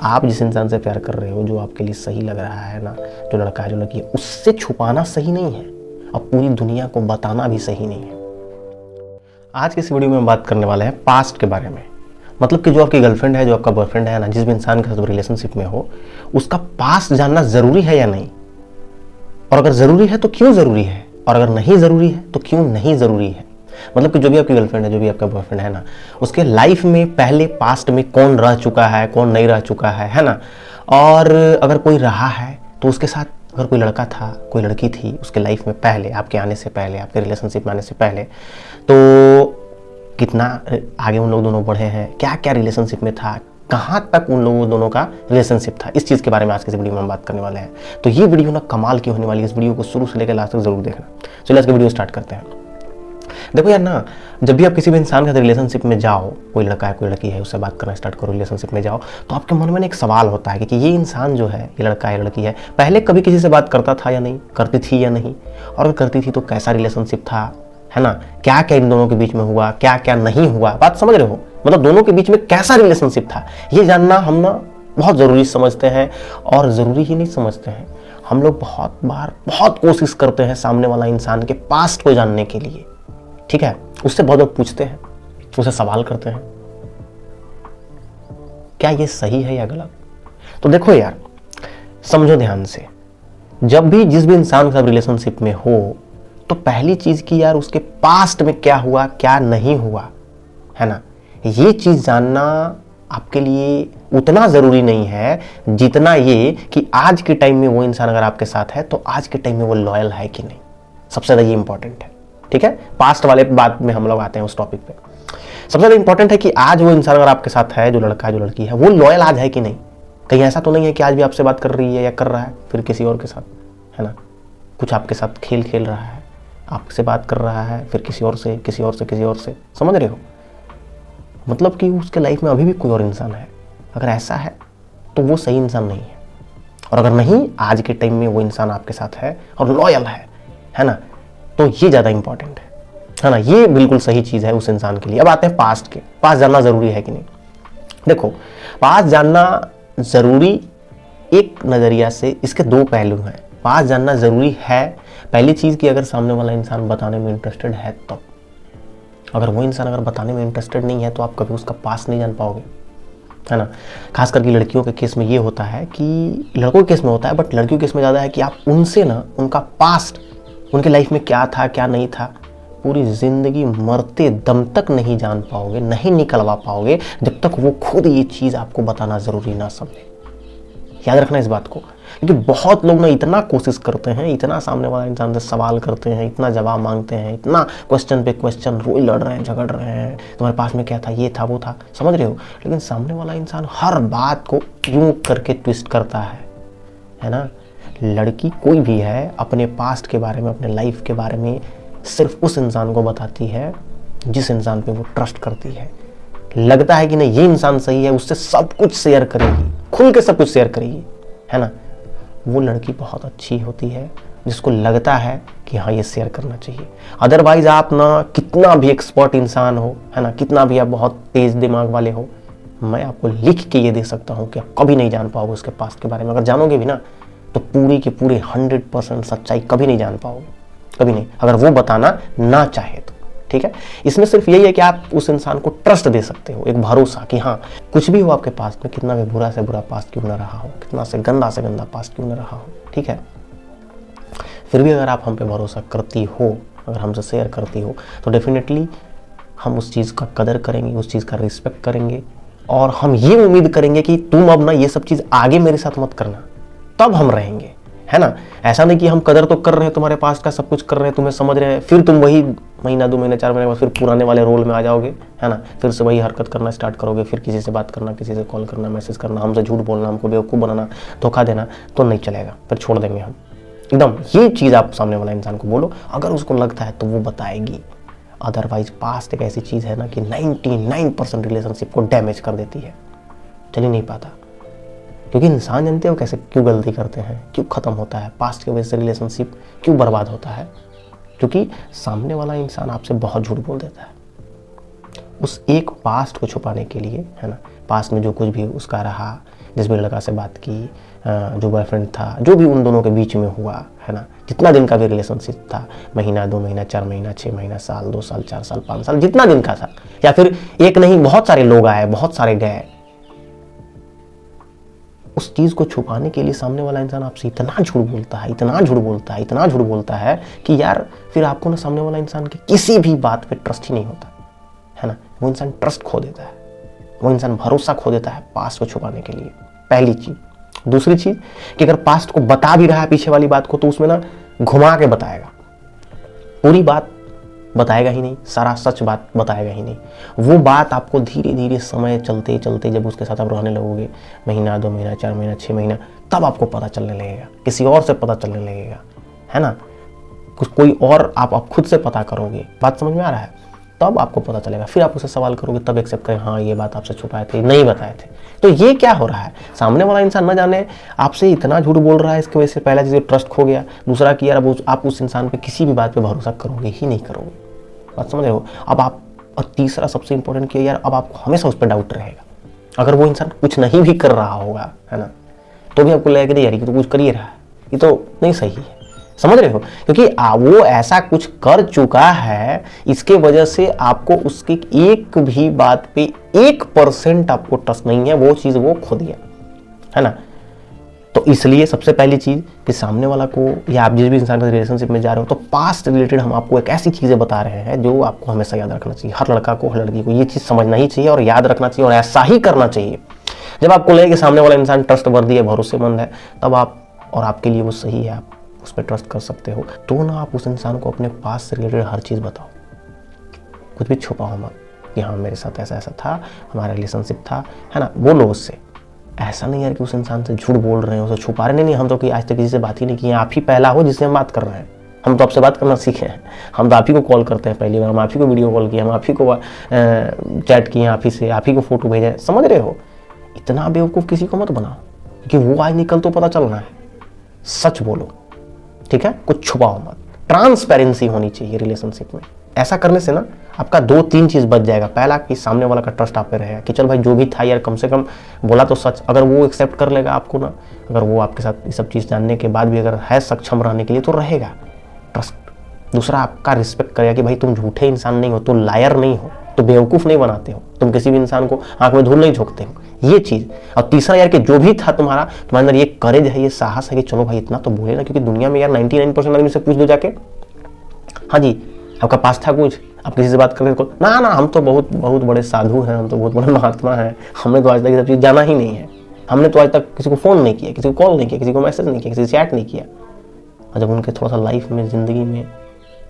आप जिस इंसान से प्यार कर रहे हो, जो आपके लिए सही लग रहा है ना, जो लड़का है जो लड़की है, उससे छुपाना सही नहीं है और पूरी दुनिया को बताना भी सही नहीं है। आज की इस वीडियो में हम बात करने वाले हैं पास्ट के बारे में। मतलब कि जो आपकी गर्लफ्रेंड है, जो आपका बॉयफ्रेंड है ना, जिस भी इंसान के साथ रिलेशनशिप में हो, उसका पास्ट जानना जरूरी है या नहीं, और अगर जरूरी है तो क्यों जरूरी है, और अगर नहीं जरूरी है तो क्यों नहीं जरूरी है। मतलब कि जो भी आपकी गर्लफ्रेंड है, जो भी आपका बॉयफ्रेंड है ना, उसके लाइफ में पहले पास्ट में कौन रह चुका है, कौन नहीं रह चुका है ना। और अगर कोई रहा है तो उसके साथ अगर कोई लड़का था, कोई लड़की थी उसके लाइफ में पहले, आपके आने से पहले, आपके रिलेशनशिप में आने से पहले, तो कितना आगे उन लोग दोनों बढ़े हैं, क्या क्या रिलेशनशिप में था, कहाँ तक उन लोगों दोनों का रिलेशनशिप था, इस चीज़ के बारे में आज के वीडियो में हम बात करने वाले हैं। तो ये वीडियो ना कमाल की होने वाली है, इस वीडियो को शुरू से लेकर लास्ट तक जरूर देखना। चलिए आज का वीडियो स्टार्ट करते हैं। देखो यार ना, जब भी आप किसी भी इंसान के साथ रिलेशनशिप में जाओ, कोई लड़का है कोई लड़की है, उससे बात करना स्टार्ट करो, रिलेशनशिप में जाओ, तो आपके मन में एक सवाल होता है कि ये इंसान जो है, ये लड़का है लड़की है, पहले कभी किसी से बात करता था या नहीं, करती थी या नहीं, और अगर करती थी तो कैसा रिलेशनशिप था, है ना, क्या क्या इन दोनों के बीच में हुआ, क्या क्या नहीं हुआ। बात समझ रहे हो, मतलब दोनों के बीच में कैसा रिलेशनशिप था, ये जानना हम ना बहुत ज़रूरी समझते हैं। और ज़रूरी ही नहीं समझते हैं, हम लोग बहुत बार बहुत कोशिश करते हैं सामने वाला इंसान के पास्ट को जानने के लिए, ठीक है। उससे बहुत लोग पूछते हैं, उससे सवाल करते हैं, क्या ये सही है या गलत। तो देखो यार, समझो ध्यान से, जब भी जिस भी इंसान के साथ रिलेशनशिप में हो, तो पहली चीज की यार उसके पास्ट में क्या हुआ क्या नहीं हुआ, है ना, ये चीज जानना आपके लिए उतना जरूरी नहीं है जितना ये कि आज के टाइम में वो इंसान अगर आपके साथ है तो आज के टाइम में वो लॉयल है कि नहीं। सबसे ज्यादा ये इंपॉर्टेंट है, ठीक है। पास्ट वाले बात में हम लोग आते हैं उस टॉपिक पे। सबसे ज्यादा इंपॉर्टेंट है कि आज वो इंसान अगर आपके साथ है, जो लड़का है जो लड़की है, वो लॉयल आज है कि नहीं। कहीं ऐसा तो नहीं है कि आज भी आपसे बात कर रही है या कर रहा है फिर किसी और के साथ, है ना, कुछ आपके साथ खेल खेल रहा है, आपसे बात कर रहा है फिर किसी और से, किसी और से, किसी और से, समझ रहे हो। मतलब कि उसके लाइफ में अभी भी कोई और इंसान है। अगर ऐसा है तो वो सही इंसान नहीं है, और अगर नहीं, आज के टाइम में वो इंसान आपके साथ है और लॉयल है ना, तो ये ज़्यादा इंपॉर्टेंट है ना, ये बिल्कुल सही चीज़ है उस इंसान के लिए। अब आते हैं पास्ट के। पास्ट जानना ज़रूरी है कि नहीं। देखो, पास्ट जानना ज़रूरी एक नज़रिया से, इसके दो पहलू हैं। पास्ट जानना ज़रूरी है पहली चीज़ कि अगर सामने वाला इंसान बताने में इंटरेस्टेड है तो। अगर वो इंसान अगर बताने में इंटरेस्टेड नहीं है तो आप कभी उसका पास्ट नहीं जान पाओगे, है ना। खास करके लड़कियों के केस में ये होता है, कि लड़कों के केस में होता है बट लड़कियों के केस में ज़्यादा है कि आप उनसे ना उनका पास्ट, उनके लाइफ में क्या था क्या नहीं था, पूरी ज़िंदगी मरते दम तक नहीं जान पाओगे, नहीं निकलवा पाओगे जब तक वो खुद ये चीज़ आपको बताना ज़रूरी ना समझे। याद रखना इस बात को, क्योंकि बहुत लोग ना इतना कोशिश करते हैं, इतना सामने वाला इंसान से सवाल करते हैं, इतना जवाब मांगते हैं, इतना क्वेश्चन पे क्वेश्चन, रोज लड़ रहे हैं, झगड़ रहे हैं, तुम्हारे पास में क्या था, ये था, वो था, समझ रहे हो। लेकिन सामने वाला इंसान हर बात को यूं करके ट्विस्ट करता है ना। लड़की कोई भी है अपने पास्ट के बारे में, अपने लाइफ के बारे में सिर्फ उस इंसान को बताती है जिस इंसान पे वो ट्रस्ट करती है। लगता है कि नहीं ये इंसान सही है, उससे सब कुछ शेयर करेगी, खुल के सब कुछ शेयर करेगी, है ना, वो लड़की बहुत अच्छी होती है जिसको लगता है कि हाँ ये शेयर करना चाहिए। अदरवाइज आप ना कितना भी एक्सपर्ट इंसान हो, है ना, कितना भी आप बहुत तेज दिमाग वाले हो, मैं आपको लिख के ये दे सकता हूँ कि आप कभी नहीं जान पाओगे उसके पास्ट के बारे में। अगर जानोगे भी ना तो पूरी की पूरी 100% सच्चाई कभी नहीं जान पाओगे, कभी नहीं, अगर वो बताना ना चाहे तो, ठीक है। इसमें सिर्फ यही है कि आप उस इंसान को ट्रस्ट दे सकते हो, एक भरोसा कि हाँ कुछ भी हो आपके पास में, कितना भी बुरा से बुरा पास्ट क्यों ना रहा हो, कितना से गंदा पास्ट क्यों ना रहा हो, ठीक है, फिर भी अगर आप हम पे भरोसा करती हो, अगर हमसे शेयर करती हो, तो डेफिनेटली हम उस चीज़ का कदर करेंगे, उस चीज़ का रिस्पेक्ट करेंगे, और हम ये उम्मीद करेंगे कि तुम अब ना ये सब चीज़ आगे मेरे साथ मत करना, तब हम रहेंगे, है ना। ऐसा नहीं कि हम कदर तो कर रहे हैं तुम्हारे पास का, सब कुछ कर रहे हैं, तुम्हें समझ रहे हैं, फिर तुम वही महीना 2 महीने 4 महीने बाद फिर पुराने वाले रोल में आ जाओगे, है ना, फिर से वही हरकत करना स्टार्ट करोगे, फिर किसी से बात करना, किसी से कॉल करना, मैसेज करना, हमसे झूठ बोलना, हमको बेवकूफ़ बनाना, धोखा देना, तो नहीं चलेगा, फिर छोड़ देंगे हम एकदम। ये चीज़ आप सामने वाला इंसान को बोलो, अगर उसको लगता है तो वो बताएगी। अदरवाइज पास्ट एक ऐसी चीज़ है ना कि 99% रिलेशनशिप को डैमेज कर देती है, चल ही नहीं पाता। क्योंकि इंसान जानते हो कैसे, क्यों गलती करते हैं, क्यों ख़त्म होता है, पास्ट की वजह से रिलेशनशिप क्यों बर्बाद होता है, क्योंकि सामने वाला इंसान आपसे बहुत झूठ बोल देता है उस एक पास्ट को छुपाने के लिए, है ना। पास्ट में जो कुछ भी उसका रहा, जिस भी लड़का से बात की, जो बॉयफ्रेंड था, जो भी उन दोनों के बीच में हुआ है ना, जितना दिन का भी रिलेशनशिप था, महीना 2 महीना 4 महीना 6 महीना, साल 2 साल 4 साल 5 साल, जितना दिन का था, या फिर एक नहीं बहुत सारे लोग आए, बहुत सारे गए, उस चीज को छुपाने के लिए सामने वाला इंसान आपसे इतना झूठ बोलता है, इतना झूठ बोलता है, इतना झूठ बोलता है कि यार फिर आपको ना सामने वाला इंसान की किसी भी बात पे ट्रस्ट ही नहीं होता है ना। वो इंसान ट्रस्ट खो देता है, वो इंसान भरोसा खो देता है पास्ट को छुपाने के लिए, पहली चीज। दूसरी चीज कि अगर पास्ट को बता भी रहा है पीछे वाली बात को, तो उसमें ना घुमा के बताएगा, पूरी बात बताएगा ही नहीं, सारा सच बात बताएगा ही नहीं। वो बात आपको धीरे धीरे समय चलते चलते जब उसके साथ आप रहने लगोगे, महीना 2 महीना 4 महीना 6 महीना, तब आपको पता चलने लगेगा, किसी और से पता चलने लगेगा, है ना, कोई और आप खुद से पता करोगे, बात समझ में आ रहा है, तब आपको पता चलेगा। फिर आप उसे सवाल करोगे, तब एक्सेप्ट करें, हाँ ये बात आपसे छुपाए थे, नहीं बताए थे। तो ये क्या हो रहा है, सामने वाला इंसान न जाने आपसे इतना झूठ बोल रहा है, इसकी वजह से पहला चीज़ ट्रस्ट खो गया, दूसरा कि यार आप उस इंसान पे किसी भी बात पे भरोसा करोगे ही नहीं करोगे, बात समझ रहे हो। अब आप, और तीसरा सबसे इंपॉर्टेंट कि यार अब आपको हमेशा उस पर डाउट रहेगा। अगर वो इंसान कुछ नहीं भी कर रहा होगा, है ना, तो भी आपको लगेगा कि यार ये तो कुछ कर ही रहा है, ये तो नहीं सही है, समझ रहे हो, क्योंकि वो ऐसा कुछ कर चुका है, इसके वजह से आपको उसकी एक भी बात पे 1% आपको ट्रस्ट नहीं है, वो चीज वो खो दिया, है ना। तो इसलिए सबसे पहली चीज कि सामने वाला को, या आप जिस भी इंसान के रिलेशनशिप में जा रहे हो, तो पास्ट रिलेटेड हम आपको एक ऐसी चीजें बता रहे हैं जो आपको हमेशा याद रखना चाहिए। हर लड़का को, हर लड़की को ये चीज समझना ही चाहिए और याद रखना चाहिए, और ऐसा ही करना चाहिए। जब आपको लगे कि सामने वाला इंसान ट्रस्टवर्दी है, भरोसेमंद है, तब आप, और आपके लिए वो सही है, आप उस पर ट्रस्ट कर सकते हो, तो ना आप उस इंसान को अपने पास से रिलेटेड हर चीज़ बताओ, कुछ भी छुपाओ मत कि हाँ मेरे साथ ऐसा ऐसा था, हमारा रिलेशनशिप था, है ना, बोलो उससे। ऐसा नहीं यार कि उस इंसान से झूठ बोल रहे हैं, उसे छुपा रहे नहीं, हम तो कि आज तक किसी से बात ही नहीं की, आप ही पहला हो जिससे हम बात कर रहे हैं। हम तो आपसे बात करना सीखे हैं, हम तो आप ही को कॉल करते हैं, पहली बार हम आप ही को वीडियो कॉल किए, हम आप ही को चैट किए, आप ही से, आप ही को फोटो भेजे, समझ रहे हो। इतना बेवकूफ़ किसी को मत बनाओ, क्योंकि वो आज निकल तो पता चलना है। सच बोलो, ठीक है, कुछ छुपाओ मत, ट्रांसपेरेंसी होनी चाहिए रिलेशनशिप में। ऐसा करने से ना आपका 2-3 चीज बच जाएगा। पहला कि सामने वाला का ट्रस्ट आप पे रहेगा कि चल भाई जो भी था यार कम से कम बोला तो सच। अगर वो एक्सेप्ट कर लेगा आपको ना, अगर वो आपके साथ ये सब चीज़ जानने के बाद भी अगर है सक्षम रहने के लिए, तो रहेगा ट्रस्ट। दूसरा आपका रिस्पेक्ट करेगा कि भाई तुम झूठे इंसान नहीं हो, तुम लायर नहीं हो, तुम बेवकूफ़ नहीं बनाते हो, तुम किसी भी इंसान को आंख में धूल नहीं झोंकते हो, ये चीज़। और तीसरा यार कि जो भी था तुम्हारे अंदर ये करेज है, ये साहस है कि चलो भाई इतना तो बोले ना, क्योंकि दुनिया में यार 99% आदमी से पूछ दो जाके, हाँ जी आपका पास था कुछ, आप किसी से बात करते ना ना हम तो बहुत बहुत बड़े साधु हैं, हम तो बहुत बड़े महात्मा हैं, हमने तो आज तक ये सब चीज़ जाना ही नहीं है, हमने तो आज तक किसी को फ़ोन नहीं किया, किसी को कॉल नहीं किया, किसी को मैसेज नहीं किया, किसी से चैट नहीं किया। और जब उनके थोड़ा सा लाइफ में, ज़िंदगी में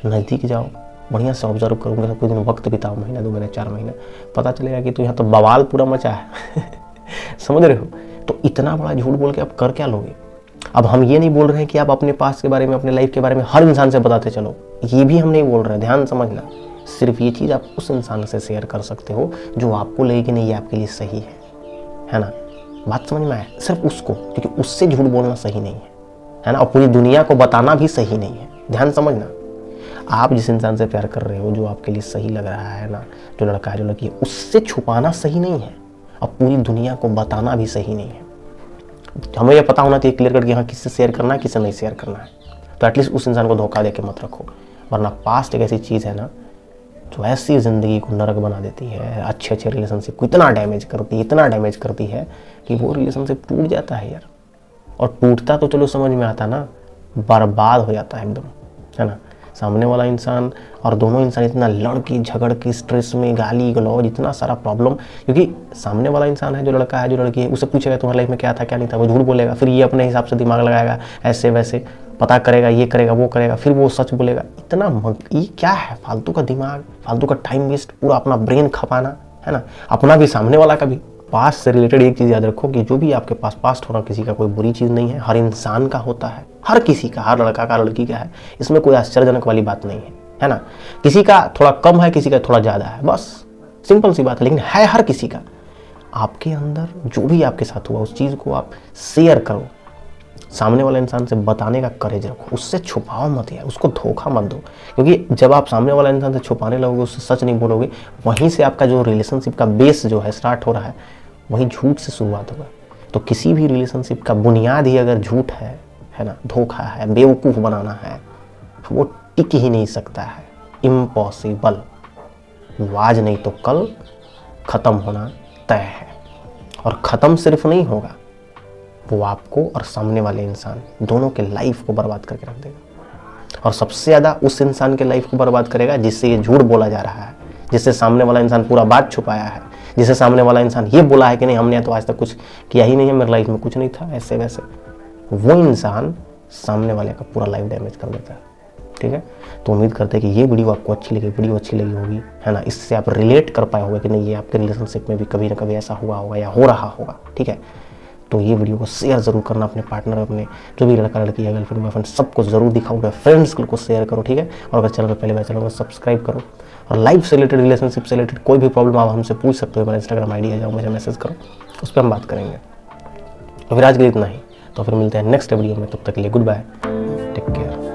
नज़दीक जाओ, बढ़िया से ऑब्जर्व करो, उनके साथ कुछ दिन वक्त बिताओ, महीना 2 महीना 4 महीना, पता चलेगा कि तो यहाँ तो बवाल पूरा मचा है समझ रहे हो। तो इतना बड़ा झूठ बोल के आप कर क्या लोगे। अब हम ये नहीं बोल रहे हैं कि आप अपने पास्ट के बारे में, अपने लाइफ के बारे में हर इंसान से बताते चलो, ये भी हम नहीं बोल रहे हैं, ध्यान समझना। सिर्फ ये चीज़ आप उस इंसान से शेयर कर सकते हो जो आपको लगे कि नहीं ये आपके लिए सही है ना। बात समझ में आए, सिर्फ उसको, क्योंकि उससे झूठ बोलना सही नहीं है ना, और पूरी दुनिया को बताना भी सही नहीं है। ध्यान समझना, आप जिस इंसान से प्यार कर रहे हो, जो आपके लिए सही लग रहा है ना, जो लड़का है जो लड़की है, उससे छुपाना सही नहीं है और पूरी दुनिया को बताना भी सही नहीं है। हमें यह पता होना चाहिए क्लियर कट कि हाँ किससे शेयर करना है, किससे नहीं शेयर करना है। तो एटलीस्ट उस इंसान को धोखा देके मत रखो, वरना पास्ट एक ऐसी चीज़ है ना जो ऐसी ज़िंदगी को नरक बना देती है, अच्छे अच्छे रिलेशनशिप को इतना डैमेज करती है, इतना डैमेज करती है कि वो रिलेशनशिप टूट जाता है यार। और टूटता तो चलो समझ में आता ना, बर्बाद हो जाता है एकदम, है ना। सामने वाला इंसान और दोनों इंसान इतना लड़ के झगड़ के स्ट्रेस में, गाली गलौज, इतना सारा प्रॉब्लम, क्योंकि सामने वाला इंसान है जो लड़का है जो लड़की है, उसे पूछेगा तुम्हारी लाइफ में क्या था क्या नहीं था, वो झूठ बोलेगा, फिर ये अपने हिसाब से दिमाग लगाएगा, ऐसे वैसे पता करेगा, ये करेगा वो करेगा, फिर वो सच बोलेगा। इतना ये क्या है, फालतू का दिमाग, फालतू का टाइम वेस्ट, पूरा अपना ब्रेन खपाना, है ना, अपना भी सामने वाला का भी। पास्ट से रिलेटेड एक चीज़ याद रखो कि जो भी आपके पास पास्ट होना किसी का कोई बुरी चीज़ नहीं है, हर इंसान का होता है, हर किसी का, हर लड़का का लड़की का है, इसमें कोई आश्चर्यजनक वाली बात नहीं है ना। किसी का थोड़ा कम है, किसी का थोड़ा ज़्यादा है, बस सिंपल सी बात है, लेकिन है हर किसी का। आपके अंदर जो भी आपके साथ हुआ उस चीज़ को आप शेयर करो, सामने वाले इंसान से बताने का करेज रखो, उससे छुपाओ मत यार, उसको धोखा मत दो, क्योंकि जब आप सामने वाला इंसान से छुपाने लगोगे, उससे सच नहीं बोलोगे, वहीं से आपका जो रिलेशनशिप का बेस जो है स्टार्ट हो रहा है, वहीं झूठ से शुरुआत होगा। तो किसी भी रिलेशनशिप का बुनियाद ही अगर झूठ है ना, धोखा है, बेवकूफ़ बनाना है, वो टिक ही नहीं सकता है। इम्पॉसिबल। वो आज नहीं तो कल ख़त्म होना तय है। और ख़त्म सिर्फ नहीं होगा, वो आपको और सामने वाले इंसान दोनों के लाइफ को बर्बाद करके रख देगा। और सबसे ज़्यादा उस इंसान के लाइफ को बर्बाद करेगा जिससे ये झूठ बोला जा रहा है, जिससे सामने वाला इंसान पूरा बात छुपाया है, जिससे सामने वाला इंसान ये बोला है कि नहीं हमने तो आज तक कुछ किया ही नहीं है, मेरी लाइफ में कुछ नहीं था, ऐसे वैसे। वो इंसान सामने वाले का पूरा लाइफ डैमेज कर देता है। ठीक है, तो उम्मीद करते हैं कि ये वीडियो आपको अच्छी लगी, वीडियो अच्छी लगी होगी, है ना। इससे आप रिलेट कर पाए होंगे कि नहीं ये आपके रिलेशनशिप में भी कभी ना कभी ऐसा हुआ होगा या हो रहा होगा। ठीक है, तो ये वीडियो को शेयर जरूर करना अपने पार्टनर, अपने जो भी लड़का लड़की है, गर्लफ्रेंड बॉयफ्रेंड, सबको जरूर दिखाओ, अपने फ्रेंड्स को शेयर करो। ठीक है, और अगर चैनल पर पहले बार चैनल को सब्सक्राइब करो। और लाइफ से रिलेटेड, रिलेशनशिप से रिलेटेड कोई भी प्रॉब्लम आप हमसे पूछ सकते हो। मेरा इंस्टाग्राम ID है, जाओ मुझे मैसेज करो, उस पर हम बात करेंगे। तो फिर आज के लिए इतना ही, तो फिर मिलते हैं नेक्स्ट वीडियो में। तब तक के लिए गुड बाय, टेक केयर।